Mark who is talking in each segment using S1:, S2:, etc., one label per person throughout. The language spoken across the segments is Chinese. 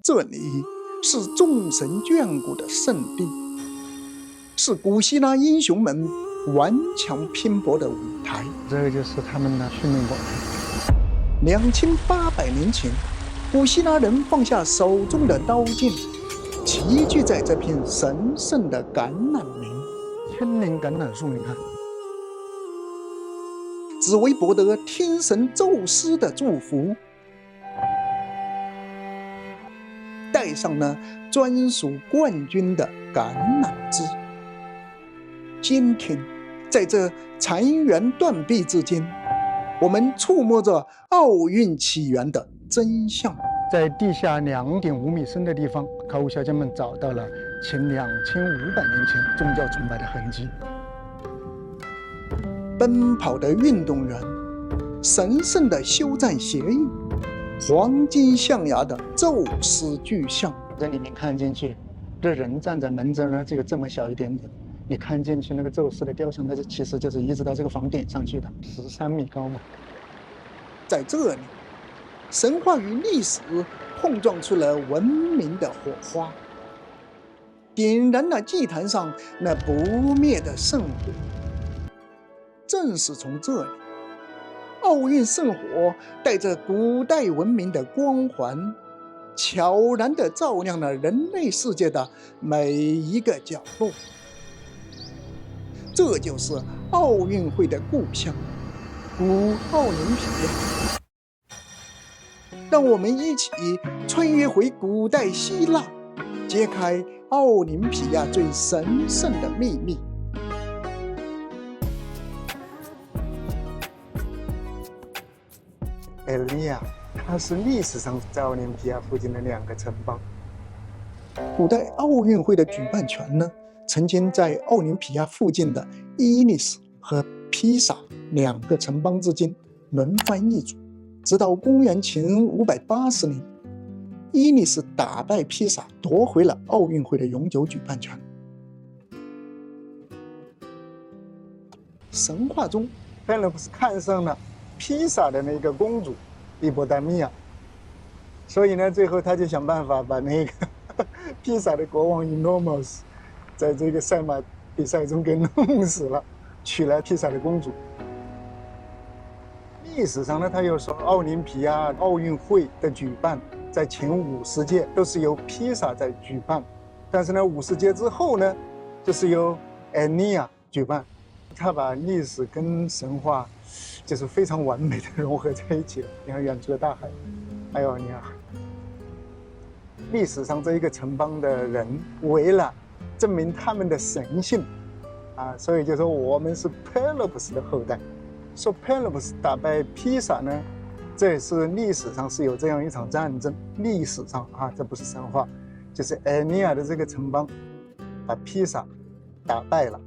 S1: 这里是众神眷顾的圣地，是古希腊英雄们顽强拼搏的舞台。
S2: 这个就是他们的训练馆。
S1: 2800年前，古希腊人放下手中的刀剑，齐聚在这片神圣的橄榄林。
S2: 千年橄榄树，你看，
S1: 只为博得天神宙斯的祝福，带上了专属冠军的橄榄枝。今天，在这残垣断壁之间，我们触摸着奥运起源的真相。
S2: 在地下2.5米深的地方，考古学家们找到了前2500年前宗教崇拜的痕迹。
S1: 奔跑的运动员，神圣的休战协议，黄金象牙的宙斯巨像。
S2: 在里面看进去，这人站在门这儿呢，这么小一点点，你看进去那个宙斯的雕像，它其实就是移植到这个房顶上去的，13米高嘛。
S1: 在这里，神话与历史碰撞出了文明的火花，点燃了祭坛上那不灭的圣火。正是从这里，奥运圣火带着古代文明的光环，悄然地照亮了人类世界的每一个角落。这就是奥运会的故乡——古奥林匹亚。让我们一起穿越回古代希腊，揭开奥林匹亚最神圣的秘密。
S2: 埃利亚，它是历史上在奥林匹亚附近的2个城邦。
S1: 古代奥运会的举办权呢，曾经在奥林匹亚附近的伊利斯和披萨2个城邦之间轮番易主，直到公元前580年，伊利斯打败披萨，夺回了奥运会的永久举办权。神话中，
S2: 佩勒普斯看上了披萨的那个公主伊波丹米亚，所以呢，最后他就想办法把那个披萨的国王 Enormous 在这个赛马比赛中给弄死了，娶了披萨的公主。历史上呢，他又说奥林匹亚奥运会的举办，在前50届都是由披萨在举办，但是呢，50届之后呢，就是由埃尼亚举办。他把历史跟神话就是非常完美的融合在一起了。你看远处的大海，还有你看历史上这一个城邦的人，为了证明他们的神性啊，所以就说我们是佩勒普斯的后代。说佩勒普斯打败披萨呢，这也是历史上是有这样一场战争。历史上啊，这不是神话，就是埃尼亚的这个城邦把披萨打败了。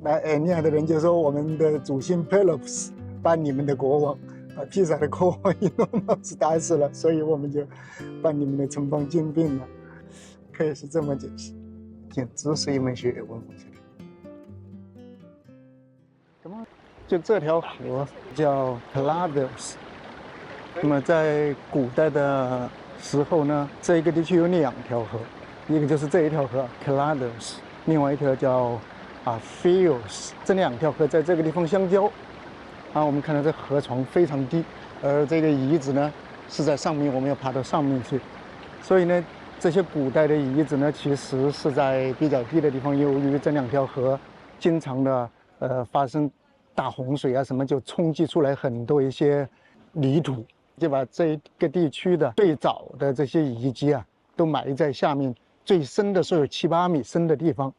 S2: 那埃尼亚的人就说，我们的祖先佩勒普斯把你们的国王，把披萨的国王伊诺马斯打死了，所以我们就把你们的城邦兼并了，可以是这么解释。简直是一门学问，我觉得。什么？就这条河叫 Clados。那么在古代的时候呢，这一个地区有2条河，一个就是这一条河 Clados， 另外一条叫Phios。这2条河在这个地方相交。我们看到这河床非常低，而这个遗址呢是在上面，我们要爬到上面去。所以呢，这些古代的遗址呢，其实是在比较低的地方。由于这2条河经常的发生大洪水啊什么，就冲击出来很多一些泥土，就把这个地区的最早的这些遗迹啊，都埋在下面最深的，说有7、8米深的地方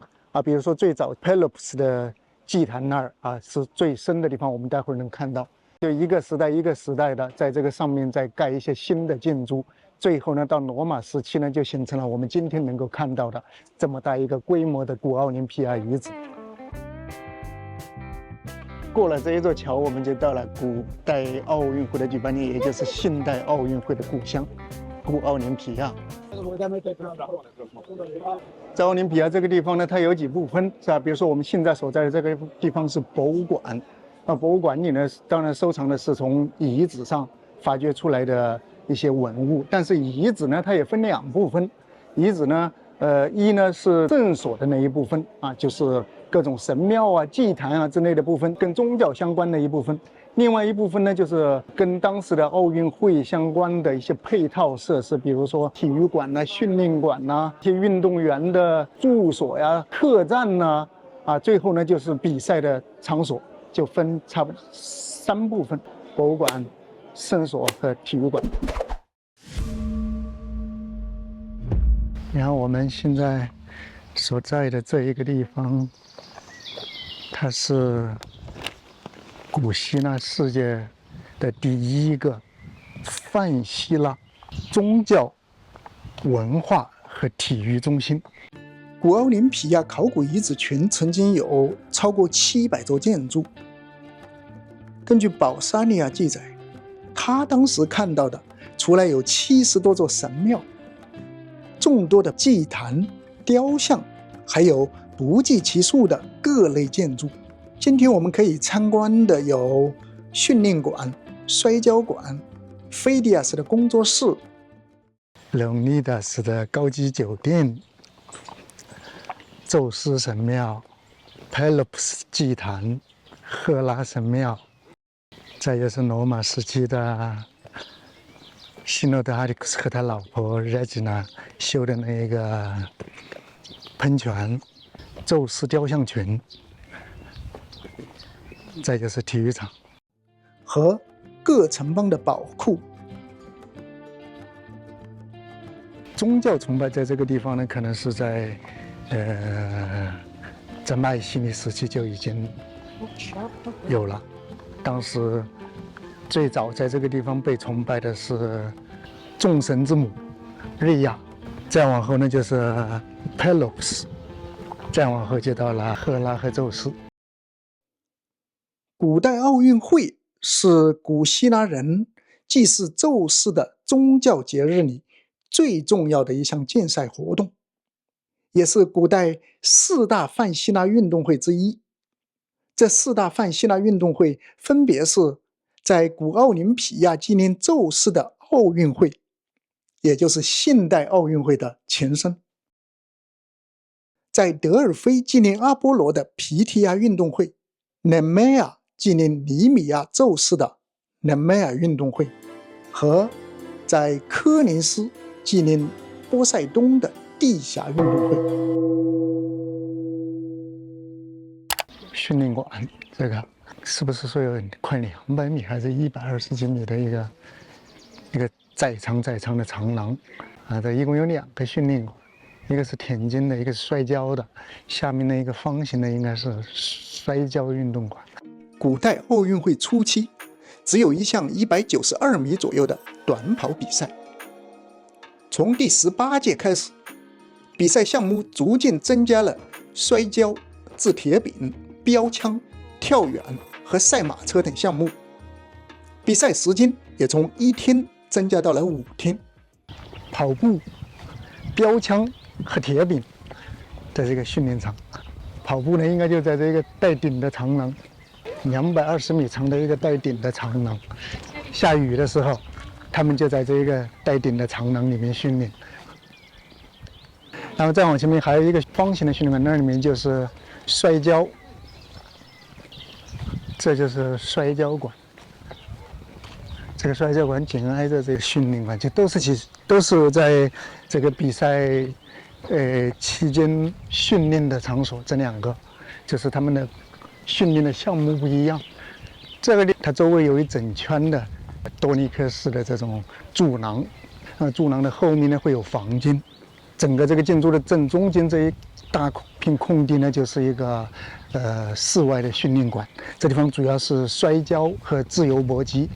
S2: 比如说最早 Pelops 的祭坛那儿是最深的地方，我们待会儿能看到。就一个时代一个时代的在这个上面再盖一些新的建筑，最后呢，到罗马时期呢，就形成了我们今天能够看到的这么大一个规模的古奥林匹亚遗址。过了这一座桥，我们就到了古代奥运会的举办地，也就是现代奥运会的故乡——古奥林匹亚。在奥林匹亚这个地方呢，它有几部分，是吧？比如说我们现在所在的这个地方是博物馆，博物馆里呢，当然收藏的是从遗址上发掘出来的一些文物。但是遗址呢，它也分2部分，遗址呢，一呢是正所的那一部分啊，就是各种神庙啊、祭坛啊之类的部分，跟宗教相关的一部分。另外一部分呢，就是跟当时的奥运会相关的一些配套设施，比如说体育馆呐、训练馆呐、一些运动员的住所呀、客栈呐，最后呢就是比赛的场所，就分差不多3部分：博物馆、圣所和体育馆。然后我们现在所在的这一个地方，它是古希腊世界的第1个泛希腊宗教、文化和体育中心。
S1: 古奥林匹亚考古遗址群曾经有超过700座建筑。根据保沙利亚记载，他当时看到的除了有70多座神庙、众多的祭坛、雕像，还有不计其数的各类建筑。今天我们可以参观的有训练馆、摔跤馆、菲迪亚斯的工作室、
S2: 隆尼达斯的高级酒店、宙斯神庙、Pelops 祭坛、赫拉神庙，再就是罗马时期的希诺德哈里克斯和他老婆 Regina 修的那个喷泉、宙斯雕像群，再就是体育场
S1: 和各城邦的宝库。
S2: 宗教崇拜在这个地方呢，可能是在迈锡尼时期就已经有了。当时最早在这个地方被崇拜的是众神之母瑞亚，再往后呢就是 Pelops， 再往后就到了赫拉和宙斯。
S1: 古代奥运会是古希腊人祭祀宙斯的宗教节日里最重要的一项竞赛活动，也是古代4大泛希腊运动会之一。这4大泛希腊运动会分别是在古奥林匹亚纪念宙斯的奥运会，也就是现代奥运会的前身；在德尔菲纪念阿波罗的皮提亚运动会， Nemea 纪念尼米亚宙斯的 Nemea 运动会，和在科林斯纪念波塞冬的地峡运动会。
S2: 训练馆这个是不是说有快200米还是120几米的一个再长的长廊这一共有2个训练馆，一个是田径的，一个是摔跤的，下面的一个方形的应该是摔跤运动馆。
S1: 古代奥运会初期只有一项192米左右的短跑比赛，从第18届开始，比赛项目逐渐增加了摔跤、掷铁饼、标枪、跳远和赛马车等项目，比赛时间也从1天增加到了5天。
S2: 跑步、标枪和铁饼在这个训练场，跑步呢应该就在这个带顶的长廊，220米长的一个带顶的长廊。下雨的时候，他们就在这个带顶的长廊里面训练。然后再往前面还有一个方形的训练馆，那里面就是摔跤，这就是摔跤馆。这个摔跤馆紧挨着这个训练馆，就都是在这个比赛期间训练的场所。这2个就是他们的训练的项目不一样。这个它周围有一整圈的多尼克式的这种柱廊，柱廊的后面呢会有房间。整个这个建筑的正中间这一大片空地呢，就是一个室外的训练馆。这地方主要是摔跤和自由搏击。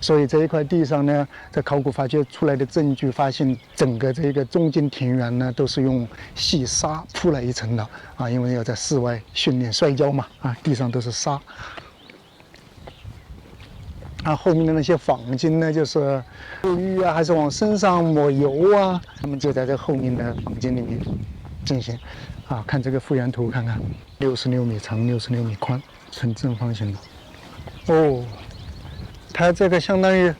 S2: 所以这一块地上呢，在考古发掘出来的证据发现，整个这个中间田园呢都是用细沙铺了一层的因为要在室外训练摔跤嘛地上都是沙。后面的那些坊间呢，就是沐浴还是往身上抹油他们就在这后面的坊间里面进行看这个复原图看看，66米长，66米宽，纯正方形的。它这个相当于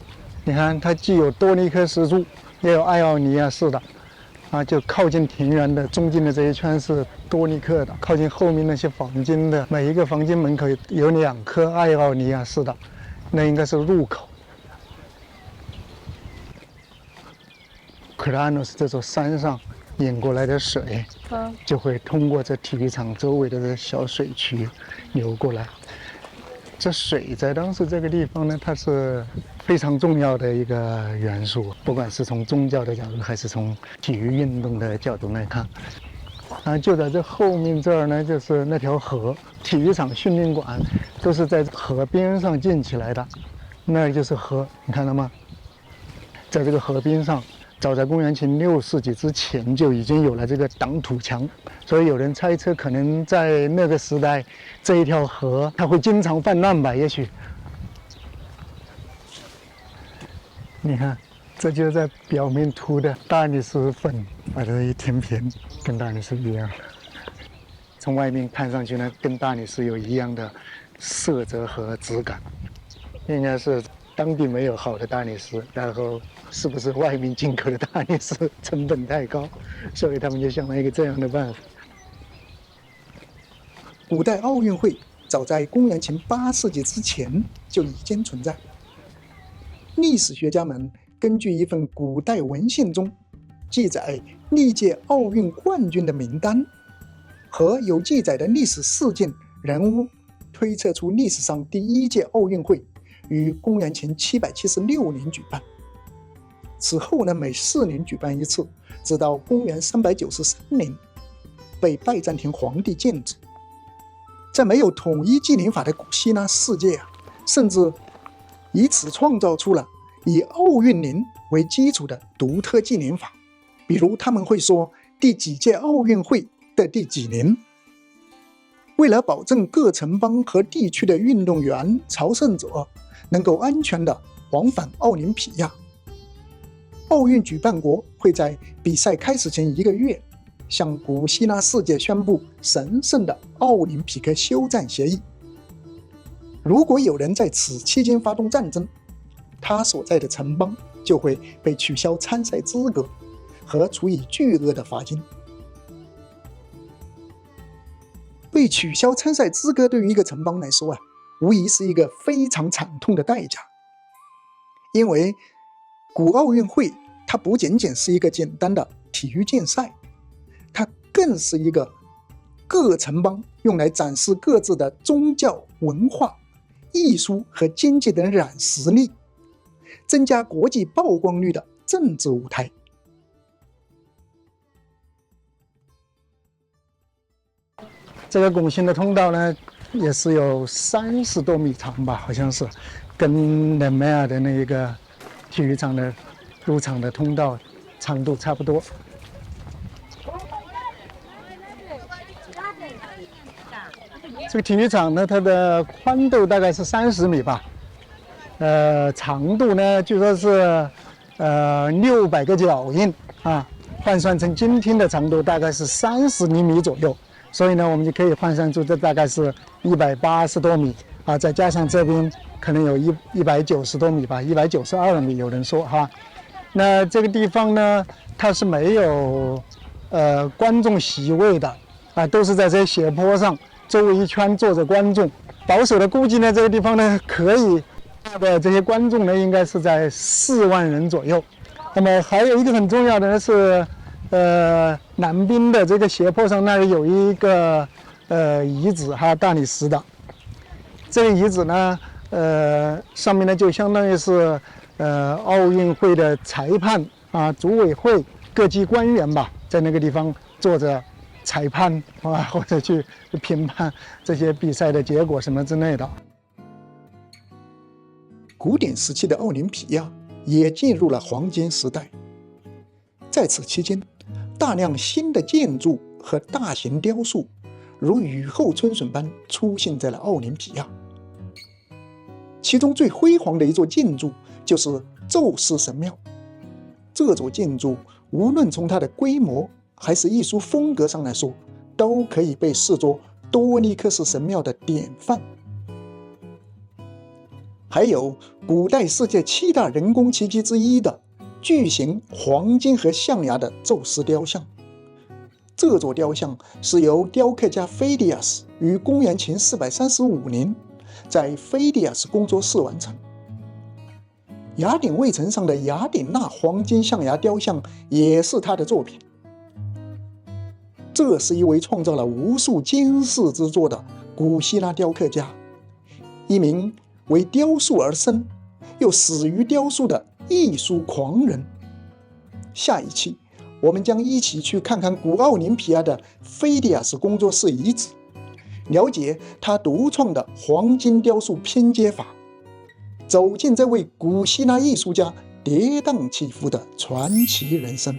S2: 你看它既有多尼科石柱，也有爱奥尼亚式的，就靠近庭园的中间的这一圈是多尼克的，靠近后面那些房间的每一个房间门口有2颗爱奥尼亚式的，那应该是入口。克拉诺斯这座山上引过来的水，就会通过这体育场周围的这小水渠流过来。这水在当时这个地方呢，它是非常重要的一个元素，不管是从宗教的角度，还是从体育运动的角度来看。就在这后面这儿呢，就是那条河，体育场、训练馆都是在河边上建起来的，那儿就是河，你看到吗？在这个河边上，早在公元前6世纪之前就已经有了这个挡土墙，所以有人猜测，可能在那个时代，这一条河它会经常泛滥吧？也许。你看，这就是在表面涂的大理石粉，把它一填平，跟大理石一样。从外面看上去呢，跟大理石有一样的色泽和质感，应该是当地没有好的大理石，然后是不是外面进口的大理石成本太高，所以他们就想了一个这样的办法。
S1: 古代奥运会早在公元前8世纪之前就已经存在。历史学家们根据一份古代文献中记载历届奥运冠军的名单和有记载的历史事件人物，推测出历史上第1届奥运会于公元前776年举办。此后呢，每4年举办一次，直到公元393年被拜占庭皇帝建制。在没有统一纪年法的古希腊世界甚至以此创造出了以奥运年为基础的独特纪年法，比如他们会说第几届奥运会的第几年。为了保证各城邦和地区的运动员、朝圣者能够安全地往返奥林匹亚，奥运举办国会在比赛开始前1个月向古希腊世界宣布神圣的奥林匹克休战协议。如果有人在此期间发动战争，他所在的城邦就会被取消参赛资格和处以巨额的罚金。被取消参赛资格对于一个城邦来说无疑是一个非常惨痛的代价。因为古奥运会它不仅仅是一个简单的体育竞赛，它更是一个各城邦用来展示各自的宗教、文化、艺术和经济等软实力，增加国际曝光率的政治舞台。
S2: 这个拱形的通道呢，也是有30多米长吧，好像是，跟勒梅尔的那一个体育场的入场的通道长度差不多。这个体育场呢，它的宽度大概是30米吧，长度呢，据说是600个脚印换算成今天的长度大概是30厘米左右。所以呢，我们就可以换算出这大概是180多米再加上这边可能有190多米吧，192米有人说那这个地方呢，它是没有观众席位的都是在这些斜坡上，周围一圈坐着观众。保守的估计呢，这个地方呢可以的这些观众呢，应该是在4万人左右。那么还有一个很重要的是。南边的这个斜坡上那里有一个遗址大理石的，这个遗址呢上面呢就相当于是奥运会的裁判组委会各级官员吧，在那个地方坐着裁判或者去评判这些比赛的结果什么之类的。
S1: 古典时期的奥林匹亚也进入了黄金时代，在此期间大量新的建筑和大型雕塑如雨后春笋般出现在了奥林匹亚。其中最辉煌的一座建筑就是宙斯神庙。这座建筑无论从它的规模还是艺术风格上来说，都可以被视作多尼克斯神庙的典范。还有古代世界7大人工奇迹之一的巨型黄金和象牙的宙斯雕像。这座雕像是由雕刻家菲迪亚斯于公元前435年在菲迪亚斯工作室完成。雅典卫城上的雅典娜黄金象牙雕像也是他的作品。这是一位创造了无数惊世之作的古希腊雕刻家，一名为雕塑而生又死于雕塑的艺术狂人。下一期我们将一起去看看古奥林匹亚的菲迪亚斯工作室遗址，了解他独创的黄金雕塑拼接法，走进这位古希腊艺术家跌宕起伏的传奇人生。